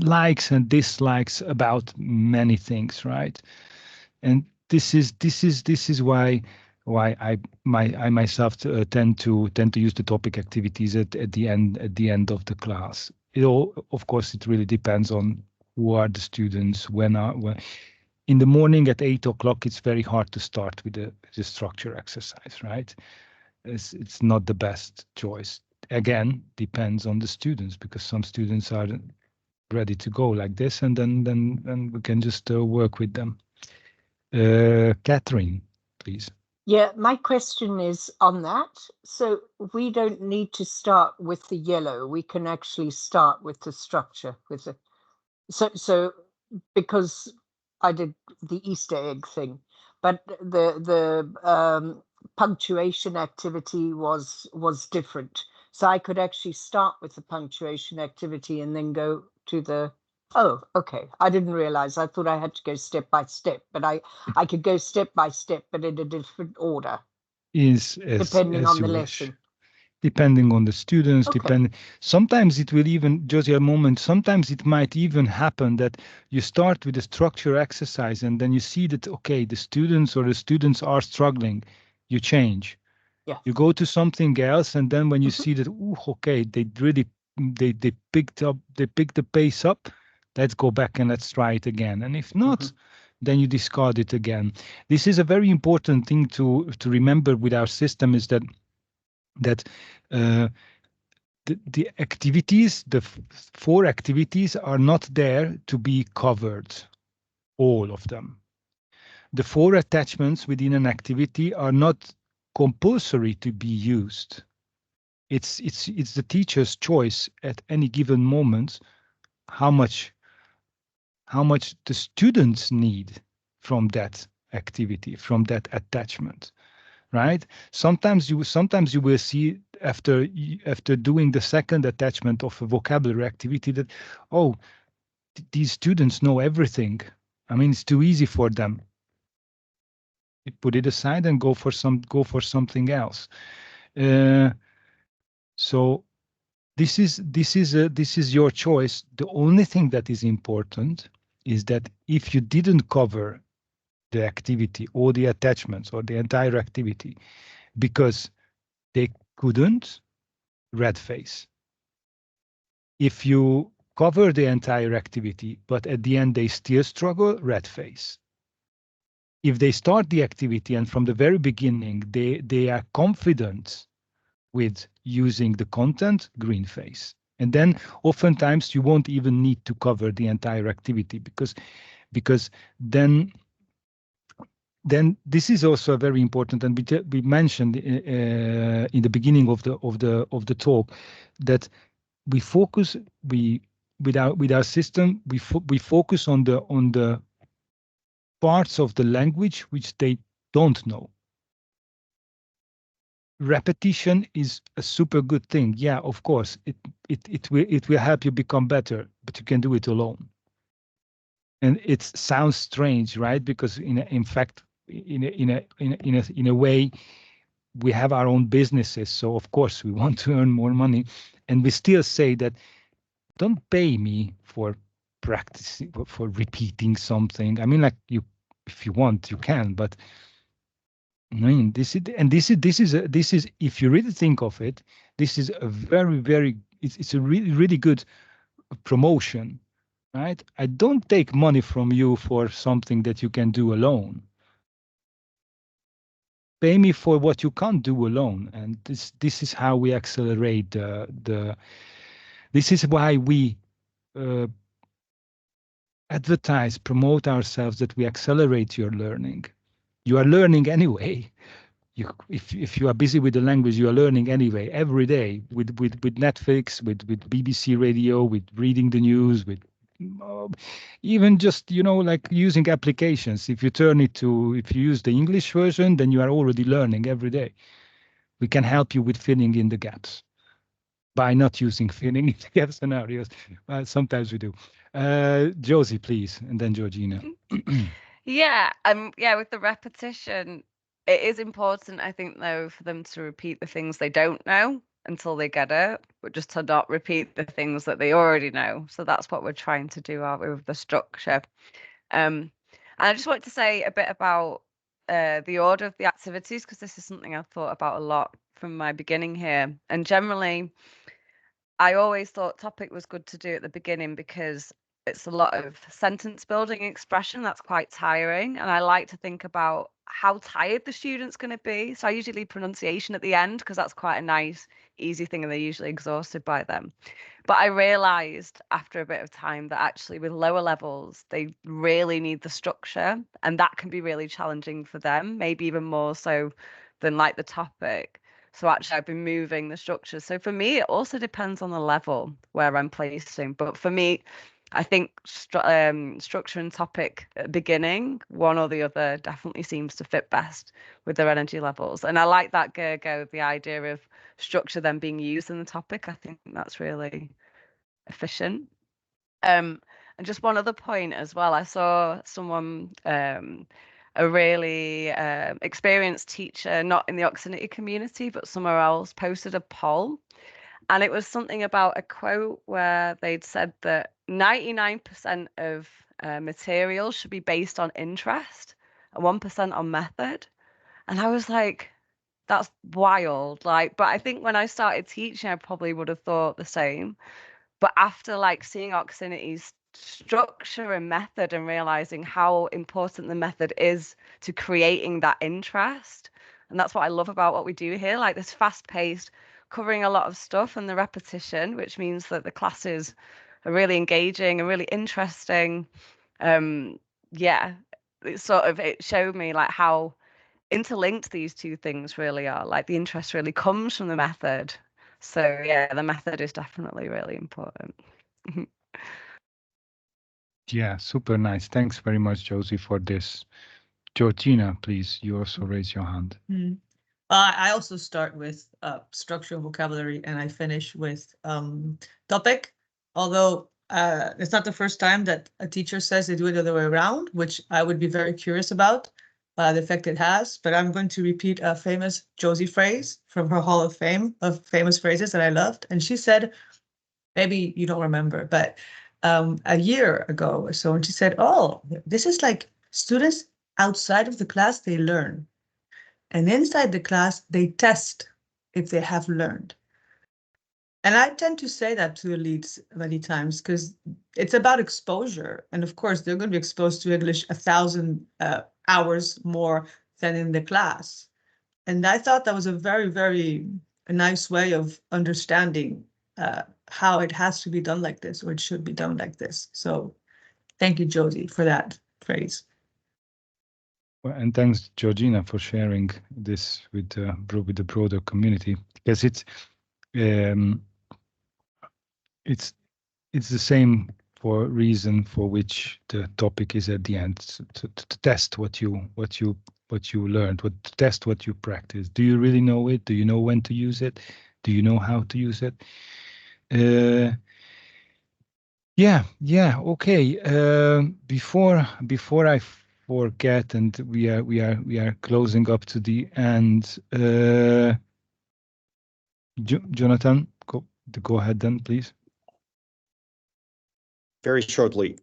likes and dislikes about many things, right? And this is why I myself tend to use the topic activities at the end of the class. It all, of course, it really depends on who are the students. When in the morning at 8 o'clock, it's very hard to start with the structure exercise, right? It's not the best choice. Again, depends on the students, because some students are ready to go like this, and then we can just work with them. Catherine, please. Yeah, my question is on that. So we don't need to start with the yellow. We can actually start with the structure, with the so because I did the Easter egg thing, but the punctuation activity was different. So I could actually start with the punctuation activity and then go to the, oh, okay, I didn't realize. I thought I had to go step by step, but I could go step by step, but in a different order, depending on the lesson. Depending on the students, Okay. Sometimes it will even, Josie, a moment, sometimes it might even happen that you start with a structure exercise and then you see that, okay, the students are struggling, you change. Yeah. You go to something else, and then when you see that, ooh, okay, they picked the pace up, let's go back and let's try it again. And if not, then you discard it again. This is a very important thing to remember with our system, is that the activities, the 4 activities, are not there to be covered, all of them. The 4 attachments within an activity are not compulsory to be used. It's the teacher's choice at any given moment how much the students need from that activity, from that attachment. Right? Sometimes you will see after doing the second attachment of a vocabulary activity that, oh, these students know everything. I mean, it's too easy for them. You put it aside and go for something else. So this is your choice. The only thing that is important is that if you didn't cover the activity or the attachments or the entire activity because they couldn't, red face. If you cover the entire activity, but at the end they still struggle, red face. If they start the activity and from the very beginning they are confident with using the content, green face. And then oftentimes you won't even need to cover the entire activity because then this is also very important, and we mentioned in the beginning of the talk that we focus with our system we focus on the parts of the language which they don't know. Repetition is a super good thing. Yeah, of course, it will help you become better, but you can do it alone. And it sounds strange, right? Because in fact, in a way, we have our own businesses, so of course we want to earn more money, and we still say that don't pay me for practicing, for repeating something. I mean, like, if you want, you can, but I mean, this is if you really think of it, this is a very it's a really good promotion, right? I don't take money from you for something that you can do alone. Pay me for what you can't do alone, and this is how we accelerate the. This is why we advertise, promote ourselves, that we accelerate your learning. You are learning anyway. If you are busy with the language, you are learning anyway, every day, with Netflix, with BBC Radio, with reading the news, with even just, like using applications. If you use the English version, then you are already learning every day. We can help you with filling in the gaps by not using filling in the gap scenarios. Sometimes we do. Josie, please, and then Georgina. Yeah, with the repetition, it is important, I think, though, for them to repeat the things they don't know until they get it, but just to not repeat the things that they already know. So that's what we're trying to do, aren't we, with the structure. And I just want to say a bit about the order of the activities, because this is something I've thought about a lot from my beginning here. And generally, I always thought topic was good to do at the beginning because it's a lot of sentence building expression that's quite tiring, and I like to think about how tired the student's going to be. So I usually leave pronunciation at the end because that's quite a nice, easy thing, and they're usually exhausted by them. But I realized after a bit of time that actually with lower levels, they really need the structure, and that can be really challenging for them, maybe even more so than like the topic. So actually I've been moving the structure. So for me, it also depends on the level where I'm placing. But for me, I think structure and topic at the beginning, one or the other, definitely seems to fit best with their energy levels. And I like that, Gergo, the idea of structure then being used in the topic. I think that's really efficient. And just one other point as well, I saw someone, a really experienced teacher, not in the Oxinity community, but somewhere else, posted a poll. And it was something about a quote where they'd said that 99% of material should be based on interest and 1% on method. And I was like, that's wild. Like, but I think when I started teaching, I probably would have thought the same. But after like seeing Oxinity's structure and method and realizing how important the method is to creating that interest, and that's what I love about what we do here, like this fast-paced, covering a lot of stuff and the repetition, which means that the classes are really engaging and really interesting. Yeah, it showed me like how interlinked these two things really are. Like the interest really comes from the method. So yeah, the method is definitely really important. Yeah, super nice. Thanks very much, Josie, for this. Georgina, please, you also raise your hand. I also start with structure and vocabulary, and I finish with topic. Although it's not the first time that a teacher says they do it the other way around, which I would be very curious about the effect it has. But I'm going to repeat a famous Josie phrase from her Hall of Fame of famous phrases that I loved. And she said, maybe you don't remember, but a year ago or so, and she said, oh, this is like students outside of the class, they learn. And inside the class, they test if they have learned. And I tend to say that to elites many times because it's about exposure. And of course, they're going to be exposed to English 1,000 hours more than in the class. And I thought that was a very, very nice way of understanding how it has to be done like this, or it should be done like this. So thank you, Josie, for that phrase. Well, and thanks, Georgina, for sharing this with the broader community, because it's the same for reason for which the topic is at the end, to test what you learned, to test what you practice. Do you really know it? Do you know when to use it? Do you know how to use it? Yeah, okay. Before I forget, and we are closing up to the end. Jonathan, go ahead then, please. Very shortly.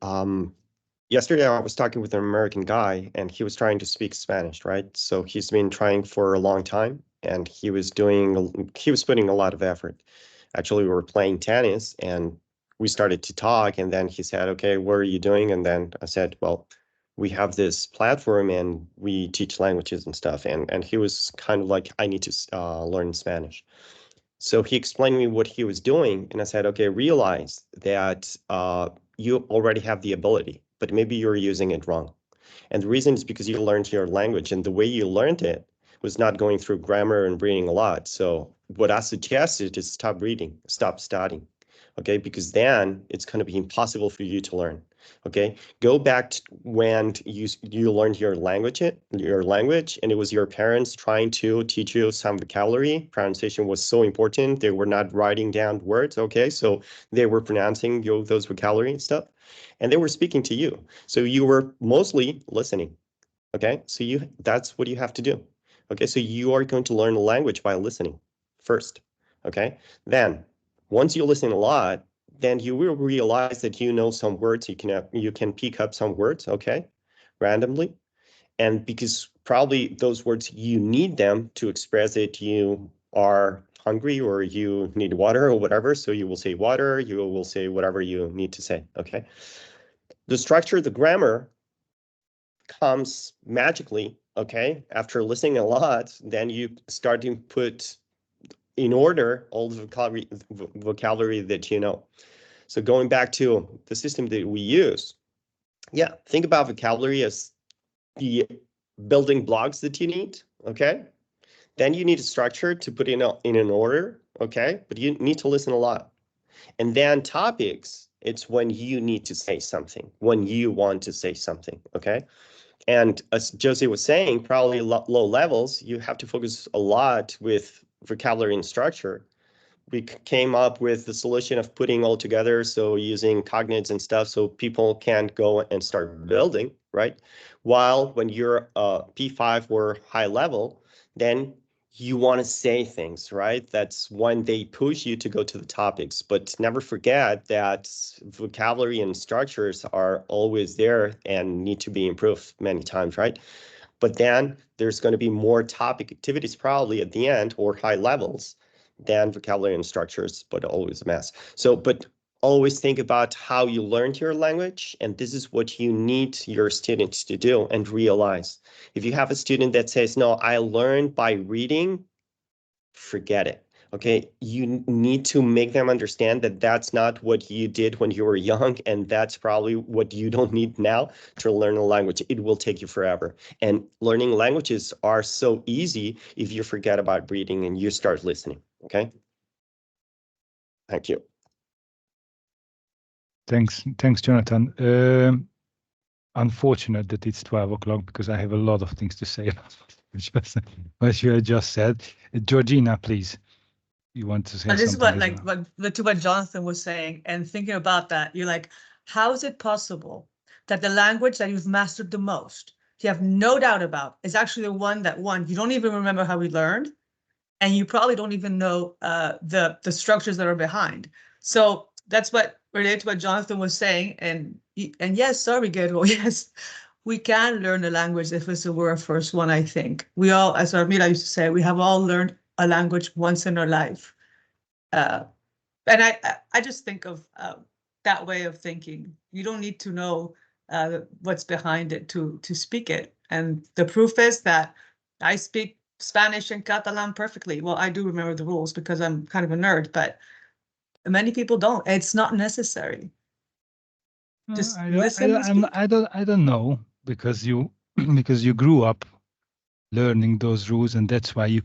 Yesterday I was talking with an American guy, and he was trying to speak Spanish, right? So he's been trying for a long time, and he was putting a lot of effort. Actually, we were playing tennis, and we started to talk, and then he said, okay, what are you doing? And then I said, well, we have this platform and we teach languages and stuff. And he was kind of like, I need to learn Spanish. So he explained to me what he was doing, and I said, okay, realize that you already have the ability, but maybe you're using it wrong. And the reason is because you learned your language, and the way you learned it was not going through grammar and reading a lot. So what I suggested is stop reading, stop studying, okay? Because then it's going to be impossible for you to learn, okay? Go back to when you learned your language, and it was your parents trying to teach you some vocabulary. Pronunciation was so important. They were not writing down words, okay? So they were pronouncing those vocabulary and stuff, and they were speaking to you. So you were mostly listening, okay? So that's what you have to do. Okay, so you are going to learn a language by listening first, okay? Then, once you listen a lot, then you will realize that you know some words, you can pick up some words, okay, randomly. And because probably those words, you need them to express it, you are hungry or you need water or whatever, so you will say water, you will say whatever you need to say, okay? The structure, the grammar comes magically, okay? After listening a lot, then you start to put in order all the vocabulary that you know. So going back to the system that we use, yeah, think about vocabulary as the building blocks that you need, okay? Then you need a structure to put in an order, okay? But you need to listen a lot. And then topics It's when you need to say something, when you want to say something, okay? And as Josie was saying, probably low levels, you have to focus a lot with vocabulary and structure. We came up with the solution of putting all together, so using cognates and stuff, so people can go and start building, right? While when you're P5 or high level, then you want to say things, right? That's when they push you to go to the topics. But never forget that vocabulary and structures are always there and need to be improved many times, right? But then there's going to be more topic activities probably at the end, or high levels, than vocabulary and structures, but always a mess. So, but always think about how you learned your language, and this is what you need your students to do and realize. If you have a student that says, no, I learned by reading, forget it. Okay, you need to make them understand that that's not what you did when you were young, and that's probably what you don't need now to learn a language. It will take you forever. And learning languages are so easy if you forget about reading and you start listening. Okay. Thank you. Thanks, Jonathan. Unfortunate that it's 12 o'clock because I have a lot of things to say about what you just said. Georgina, please. You want to say This is something? what Jonathan was saying, and thinking about that, you're like, how is it possible that the language that you've mastered the most, you have no doubt about, is actually the one that you don't even remember how we learned, and you probably don't even know the structures that are behind. So that's what related to what Jonathan was saying, and yes, sorry, Gedro, yes, we can learn a language if it's our first one. I think we all, as Armila used to say, we have all learned a language once in our life. And I just think of that way of thinking. You don't need to know what's behind it to speak it. And the proof is that I speak Spanish and Catalan perfectly. Well, I do remember the rules because I'm kind of a nerd, but many people don't. It's not necessary. Just listen and speak. I don't know, because you grew up learning those rules, and that's why you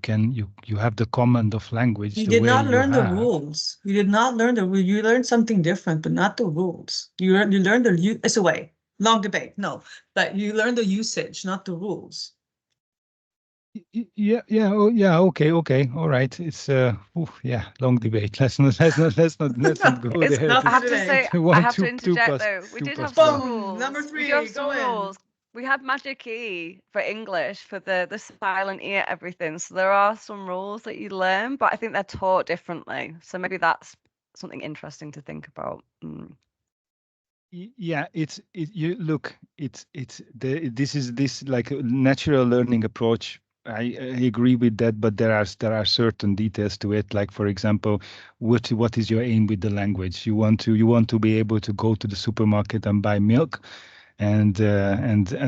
have the command of language. You did not learn the rules. You did not learn the rules. You learned something different, but not the rules. You learned the it's a way. Long debate, no, but you learned the usage, not the rules. Yeah, okay, all right. It's long debate. Let's not go there. I have to say, I have to interject though. We did have some rules. Number 3, we do have some rules. We had magic E for English for the silent E at everything. So there are some rules that you learn, but I think they're taught differently. So maybe that's something interesting to think about. Yeah, this like a natural learning approach. I agree with that, but there are certain details to it. Like, for example, what is your aim with the language? You want to be able to go to the supermarket and buy milk and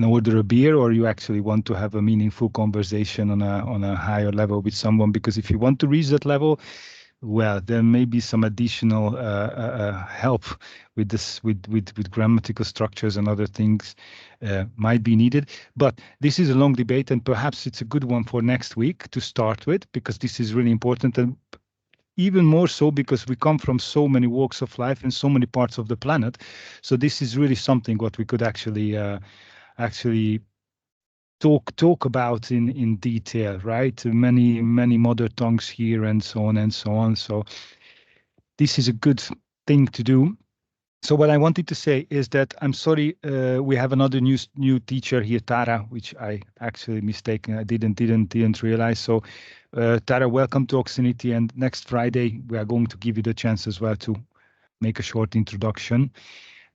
order a beer, or you actually want to have a meaningful conversation on a higher level with someone? Because if you want to reach that level, well, there may be some additional help with this, with grammatical structures and other things might be needed. But this is a long debate, and perhaps it's a good one for next week to start with, because this is really important, and even more so because we come from so many walks of life and so many parts of the planet. So this is really something what we could actually talk about in detail, right? Many mother tongues here and so on and so on. So this is a good thing to do. So what I wanted to say is that I'm sorry, we have another new teacher here, Tara, which I actually mistaken. I didn't realize. So Tara, welcome to Oxinity, and next Friday we are going to give you the chance as well to make a short introduction.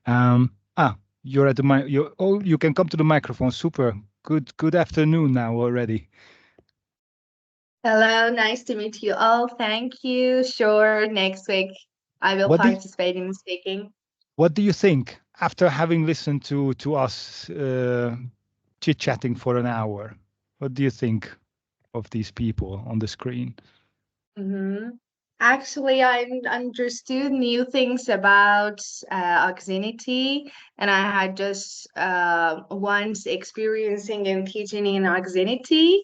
You're at the mic. You can come to the microphone. Super. Good afternoon now already. Hello, nice to meet you all. Thank you. Sure, next week I will participate in speaking. What do you think after having listened to us chit-chatting for an hour? What do you think of these people on the screen? Actually, I understood new things about Oxinity, and I had just once experiencing and teaching in Oxinity,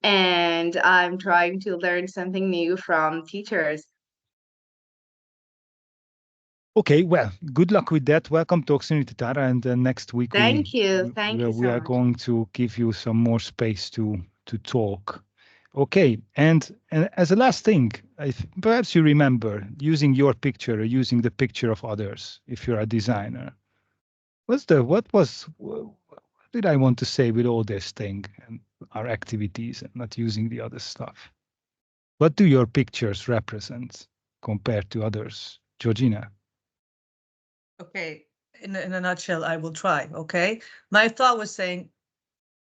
and I'm trying to learn something new from teachers. Okay, well, good luck with that. Welcome to Oxinity, Tara, and next week Thank you we so are much. going to give you some more space to talk. Okay, and as a last thing, perhaps you remember using your picture or using the picture of others if you're a designer. What did I want to say with all this thing and our activities and not using the other stuff? What do your pictures represent compared to others? Georgina? Okay, in a nutshell, I will try, okay? My thought was saying,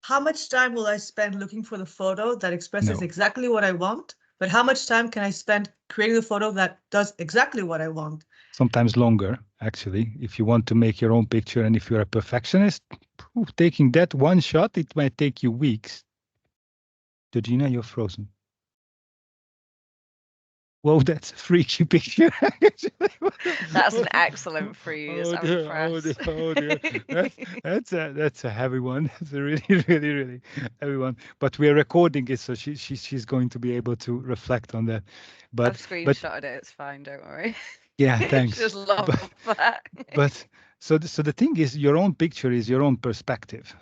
how much time will I spend looking for the photo that expresses No. exactly what I want? But how much time can I spend creating a photo that does exactly what I want? Sometimes longer, actually. If you want to make your own picture and if you're a perfectionist, taking that one shot, it might take you weeks. Georgina, you're frozen. Whoa, that's a freaky picture. That's an excellent freeze. I'm impressed. That's a heavy one. That's a really, really, really heavy one. But we're recording it, so she's going to be able to reflect on that. But I've screenshotted it. It's fine. Don't worry. yeah, thanks. Just love that. But so the thing is, your own picture is your own perspective.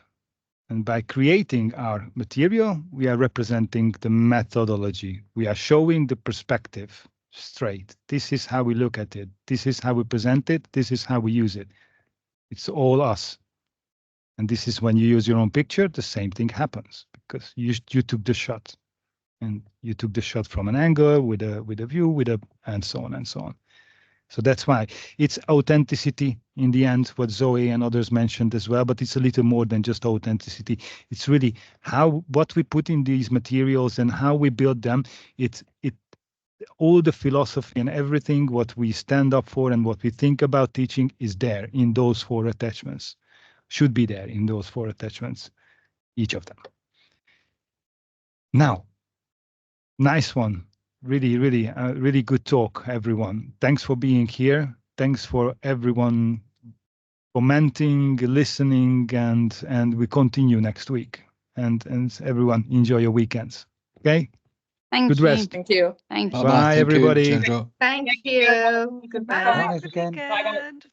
And by creating our material, we are representing the methodology. We are showing the perspective straight. This is how we look at it. This is how we present it. This is how we use it. It's all us. And this is when you use your own picture, the same thing happens because you took the shot. And you took the shot from an angle with a view, and so on and so on. So that's why it's authenticity in the end, what Zoe and others mentioned as well, but it's a little more than just authenticity. It's really what we put in these materials and how we build them. It all the philosophy and everything, what we stand up for and what we think about teaching is there in those 4 attachments, should be there in those 4 attachments, each of them. Now, nice one. Really, really, really good talk, everyone. Thanks for being here. Thanks for everyone commenting, listening, and we continue next week. And everyone, enjoy your weekends. Okay? Thank Good you. rest. Thank you. Thank you. Bye-bye. Bye, Thank you, everybody. Chandra. Thank you. Goodbye. Have a Nice good weekend. weekend.